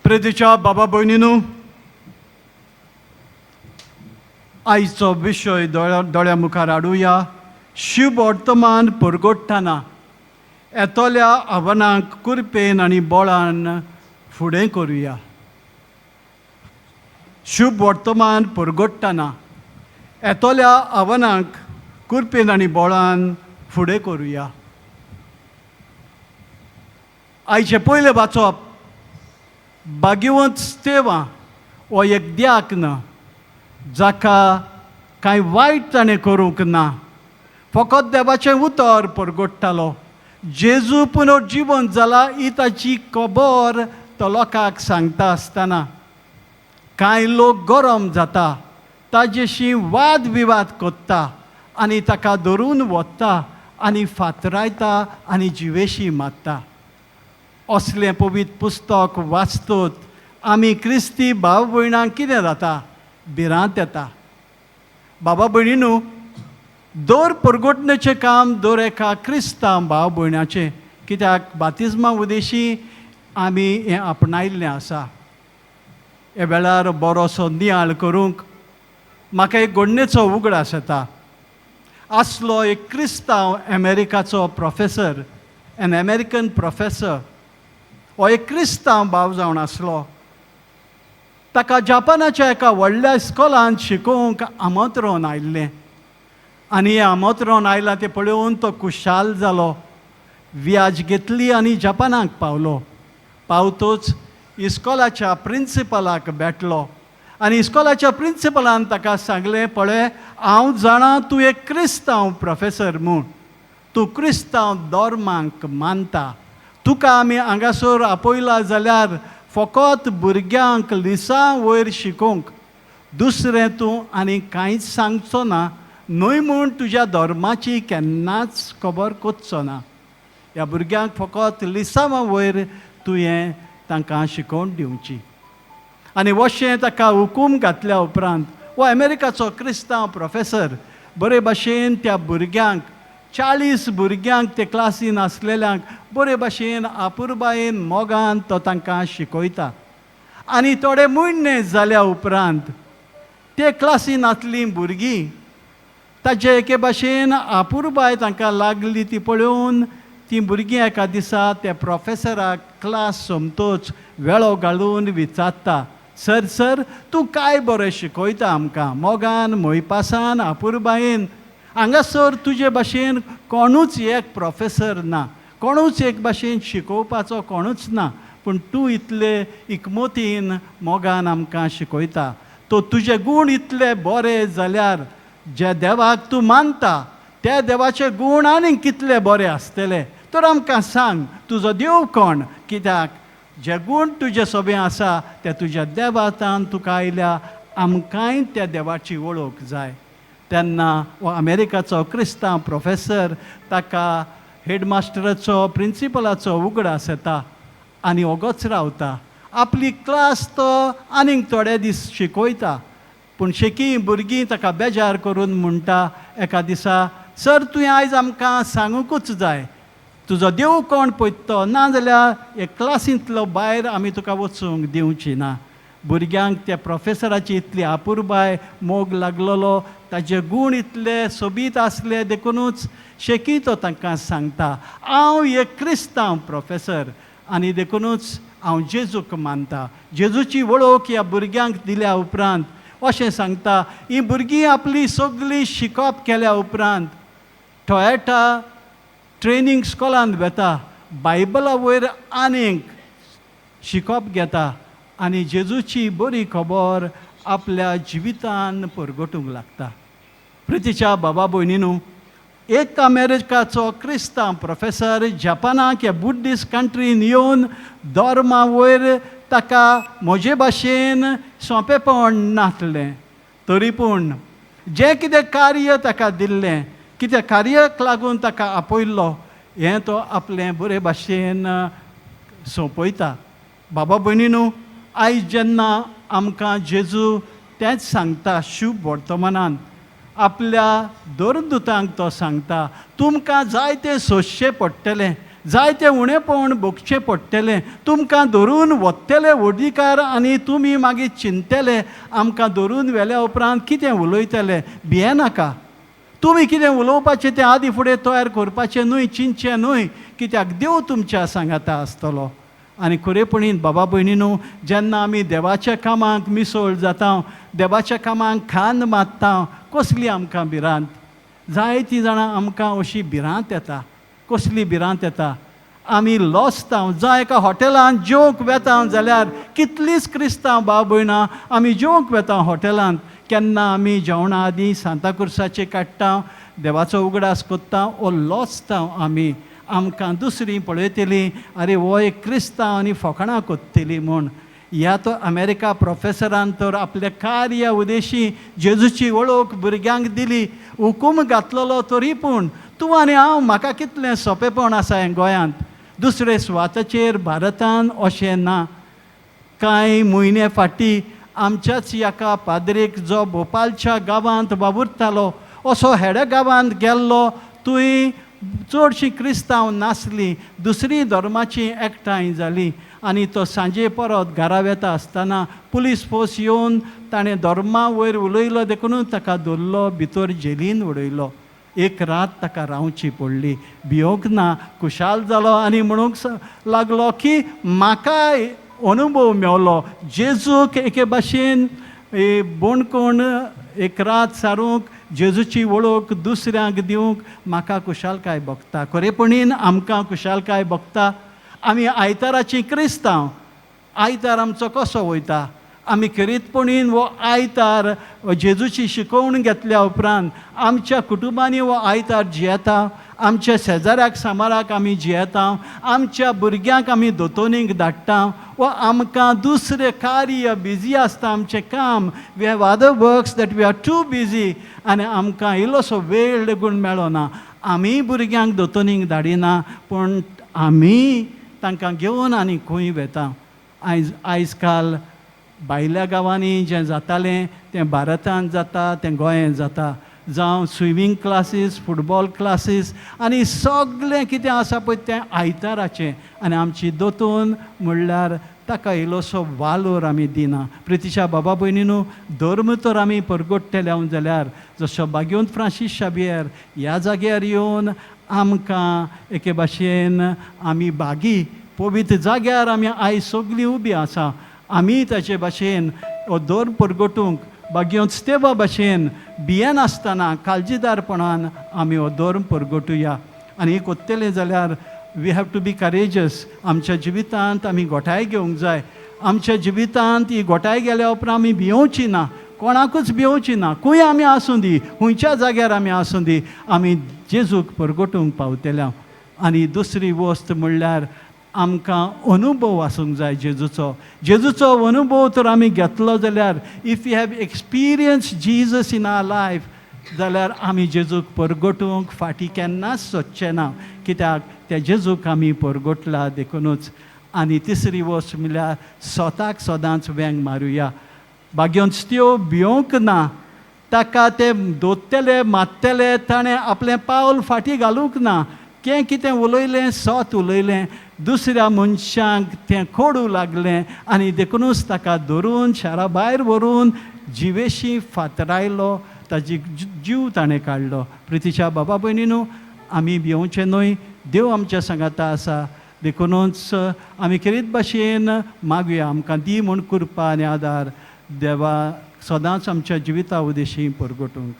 प्रेतीच्या बाबा भयणींनो, आयचो विशय दोळ्या मुखार हाडुया. शुभ वर्तमान परगट्टना येतोल्या आव्हानांक कुरपेन आनी बोळान फुडें करुया. शुभ वर्तमान परगट्टना येतोल्या आव्हानांक कुरपेन आनी बोळान फुडें करुया. आयचे पयले वाचप भाग्यवंत स्तेवा हो एक दियाक्न जाका कांय वायट ताणें करूंक ना. फकत देवाचें उतर परगट्टालो. जेजू पुनर्जीवन जाला ही ताची खबर तो लोकांक सांगता आसतना कांय लोक गरम जाता, ताजेशी वाद विवाद कोत्ता आनी ताका धरून व्हरता आनी फातरायता आनी जिवेशी मारता. असलें पवित्र पुस्तक वाचतत आमी क्रिस्ती भाव भयणांक कितें जाता? भिरांत येता. बाबा भयणींनो, दर परगटणेचें काम दर एका क्रिस्तांव भाव भयणाचें, कित्याक बातिजमा उदेशी आमी हें आपणायिल्लें आसा. हे वेळार बरोसो नियाळ करूंक म्हाका एक घडणेचो उगडास येता. आसलो एक क्रिस्तांव अमेरिकाचो प्रोफेसर, एन अमेरिकन प्रोफेसर. हो एक क्रिस्तांव भाव जावन आसलो. ताका जापानाच्या एका व्हडल्या इस्कॉलांत शिकोवंक आमंत्रण आयिल्लें आनी हें आमंत्रण आयलां तें पळोवन तो खुशाल जालो. व्याज घेतली आनी जापानाक पावलो. पावतोच इस्कॉलाच्या प्रिंसिपलाक भेटलो आनी इस्कॉलाच्या प्रिंसिपलान ताका सांगलें, पळय, हांव जाणां तूं एक क्रिस्तांव प्रोफेसर म्हूण. तूं क्रिस्तांव धर्मांक मानता. तुका आमी हांगासर आपयला जाल्यार फकत भुरग्यांक लिसां वयर शिकोवंक. दुसरें तूं आनी कांयच सांगचो ना, न्हय म्हूण तुज्या धर्माची केन्नाच खबर कोचचो ना. ह्या भुरग्यांक फकत लिसांवा वयर तुवें तांकां शिकोवन दिवची. आनी अशें ताका हुकूम घातल्या उपरांत हो अमेरिकाचो क्रिस्तांव प्रोफेसर बरे भाशेन त्या भुरग्यांक 40 भुरग्यांक ते क्लासीन आसलेल्यांक बरे भाशेन आपुरबायेन मोगान तो तांकां शिकयता. आनी थोडे म्हयने जाल्या उपरांत ते क्लासीन आसलीं भुरगीं ताजे एके भाशेन आपुरबाय तांकां लागली ती पळोवन तीं भुरगीं एका दिसा त्या प्रोफेसराक क्लास सोंपतोच वेळो घालून विचारता, सर सर, तूं काय बरें शिकयता आमकां, मोगान मोयपासान आपुरबायेन. हांगासर तुजे भाशेन कोणूच एक प्रोफेसर ना, कोणूच एक भाशेन शिकोवपाचो कोणूच ना, पूण तूं इतले इकमतीन मोगान आमकां शिकयता. तो तुजे गूण इतले बरे जाल्यार जे देवाक तूं मानता त्या देवाचे गूण आनीक कितले बरे आसतले. तर आमकां सांग, तुजो देव कोण? कित्याक जे गूण तुजे सोबे आसा ते तुज्या देवातान तुका आयल्या आमकांय त्या देवाची वळख जाय. तेन्ना हो अमेरिकाचो क्रिस्तांव प्रोफेसर ताका हेडमास्टराचो प्रिंसिपलाचो उगडास येता आनी ओगोच रावता. आपली क्लास तो आनीक थोडे दीस शिकयता, पूण शेकी भुरगीं ताका बेजार करून म्हणटा एका दिसा, सर, तुवें आयज आमकां सांगूंकूच जाय, तुजो देव कोण पळयतो, नाजाल्यार हे क्लासींतलो भायर आमी तुका वचूंक दिवची ना. भुरग्यांक त्या प्रोफेसराची इतली आपुरबाय मोग लागलेलो, ताजे गूण इतले सोबीत आसले देखूनच शेकी तो तांकां सांगता, हांव एक क्रिस्तांव प्रोफेसर आनी देखूनच हांव जेजूक मानता. जेजूची वळख ह्या भुरग्यांक दिल्या उपरांत अशें सांगता. हीं भुरगीं आपली सगळी शिकप केल्या उपरांत टॉयटा ट्रेनींग स्कॉलांत वेता, बायबला वयर आनीक शिकप घेता आनी जेजूची बरी खबर आपल्या जिवितान परगटूंक लागता. प्रितीच्या बाबा भयणींनो, एक अमेरिकाचो क्रिस्तांव प्रोफेसर जपानाक ह्या बुद्धिस्ट कंट्रीन येवन धर्मा वयर ताका म्हजे भाशेन सोंपेपण नासलें. तरी पूण जें कितें कार्य ताका दिल्लें, कितें कार्याक लागून ताका आपयल्लो, हें तो आपलें बरे भाशेन सोंपयता. बाबा भयणींनो, आयज जेन्ना आमकां जेजू तेंच सांगता शुभ वर्तमानान, आपल्या दोरदूतांक तो सांगता, तुमकां जाय तें सोंसचें पडटलें, जायते उणेपण भोगचें पडटलें, तुमकां धरून व्हरतले व्हडीकार आनी तुमी मागीर चिंतले आमकां धरून व्हेल्या उपरांत कितें उलयतले. भियेनाका. तुमी कितें उलोवपाचें तें आदी फुडें तयार करपाचें न्हय, चिंतचें न्हय, कित्याक देव तुमच्या सांगाता आसतलो. आनी खरेपणीन बाबा भयणीनो, जेन्ना आमी देवाच्या कामाक मिसळ जाता, देवाच्या कामाक खांद मारता, कसली आमकां भिरांत. जायतीं जाणां आमकां अशी भिरांत येता. कसली भिरांत येता. आमी लॉस्ता जावं एका हॉटेलांत जेवंक वेता जाल्यार कितलींच क्रिस्तांव भाव भयणां आमी जेवंक वेता हॉटेलांत. केन्ना आमी जेवणा आदीं सांताक्रुसाचें काडटा, देवाचो उगडास कोत्ता, ओ लॉस्ता आमी. आमकां दुसरीं पळयतलीं, अरे हो एक क्रिस्तांव आनी फकाणां कोत्तली म्हूण. ह्या तो अमेरिका प्रोफेसरान तर आपल्या कार्या उदेशी जेजूची वळख भुरग्यांक दिली, हुकूम घातलेलो, तरी पूण तूं आनी हांव म्हाका कितलें सोंपेपण आसा हें गोंयांत. दुसरे सुवातेचेर भारतांत अशें ना. कांय म्हयने फाटीं आमच्याच एका पाद्रेक, जो भोपालच्या गांवांत वावुरतालो, असो हेडे गांवांत गेल्लो. थंय चडशीं क्रिस्तांव नासलीं, दुसरी धर्माची एकठांय जाली. आनी तो सांजे परत घरा वेता आसतना पुलीस फोर्स येवन ताणें धर्मा वयर उलयलो देखून ताका धरलो, भितर जेलीन उडयलो. एक रात ताका रावची पडली. भियोंक ना, खुशाल जालो आनी म्हणूंक लागलो की म्हाका अनुभव मेवलो. जेजूक एके भाशेन बोणकोण एक रात सारूंक, जेजूची वळख दुसऱ्यांक दिवंक म्हाका खुशालकाय भोगता. खरेपणीन आमकां खुशालकाय भोगता. आमी आयताराची क्रिस्तांव. आयतार आमचो कसो वयता? आमी खरीतपणीन हो आयतार जेजूची शिकोवण घेतल्या उपरांत आमच्या कुटुंबांनी हो आयतार जियेता. आमच्या शेजाऱ्याक सामाराक आमी जियेता. आमच्या भुरग्यांक आमी दोतोनीक धाडटा. वा आमकां दुसरें कार्य बिजी आसता, आमचें काम. We have other works that we are too busy. आनी आमकां इल्लोसो वेळ लेगून मेळना. आमी भुरग्यांक दोतोनीक धाडिना, पूण आमी तांकां घेवन आनी खंय वेता. आयज काल भायल्या गांवांनी जें जातालें तें भारतांत जाता, तें गोंयांत जाता. जावं स्विमींग क्लासीस, फुटबॉल क्लासीस आनी सगळें कितें आसा पळय तें आयताराचें. आनी आमची दोतोन म्हणल्यार ताका इल्लोसो वालोर आमी दिना. प्रितीच्या बाबा भयणीनो, धर्म तर आमी परगट्टले जाल्यार जसो बागेंत फ्रांसीस शाबियर ह्या जाग्यार येवन आमकां एके भाशेन आमी बागी पवित्र जाग्यार आमी आयज सगळीं उबी आसा. आमी ताचे भाशेन हो धर्म परगटूंक बागेंत स्तेवा भाशेन भियेन आसतना काळजीदारपणान आमी हो धर्म परगटुया. आनी कोत्तले जाल्यार we have to be courageous. आमच्या जिवितांत आमी गोठाय घेवंक जाय. आमच्या जिवितांत ही गोठाय गेल्या उपरांत आमी भियोवची ना, कोणाकूच भियोवची ना. खंय आमी आसूं दी, खंयच्या जाग्यार आमी आसूं दी, आमी जेजूक परगटूंक पावतल्या. आनी दुसरी वस्त म्हणल्यार आमकां अनुभव आसूंक जाय जेजूचो. जेजूचो अनुभव तर आमी घेतलो जाल्यार, if you have experience Jesus in our life, जाल्यार आमी जेजूक परगटूंक फाटीं केन्नाच सोदचें ना, कित्याक त्या जेजूक आमी परगटला देखूनच. आनी तिसरी वस्त म्हळ्यार स्वताक सदांच वेंग मारुया. बागेंत भियोंक ना. ताका ते दोत्तले मात्तले ताणें आपलें पावल फाटीं घालूंक ना. कितें उलयलें सोत उलयलें, दुसऱ्या मनशांक तें कोडू लागलें आनी देखूनच ताका धरून शारा भायर व्हरून जिवेशी फातरायलो, ताजी जीव ताणें काडलो. प्रितीच्या बाबा भयणीनो, आमी भियोवचें न्हय. देव आमच्या सांगाता आसा. देखूनच आमी खेरीत भाशेन मागुया, आमकां दी म्हूण कृपा आनी आदार देवा सदांच आमच्या जिविता उदेशी परगटूंक.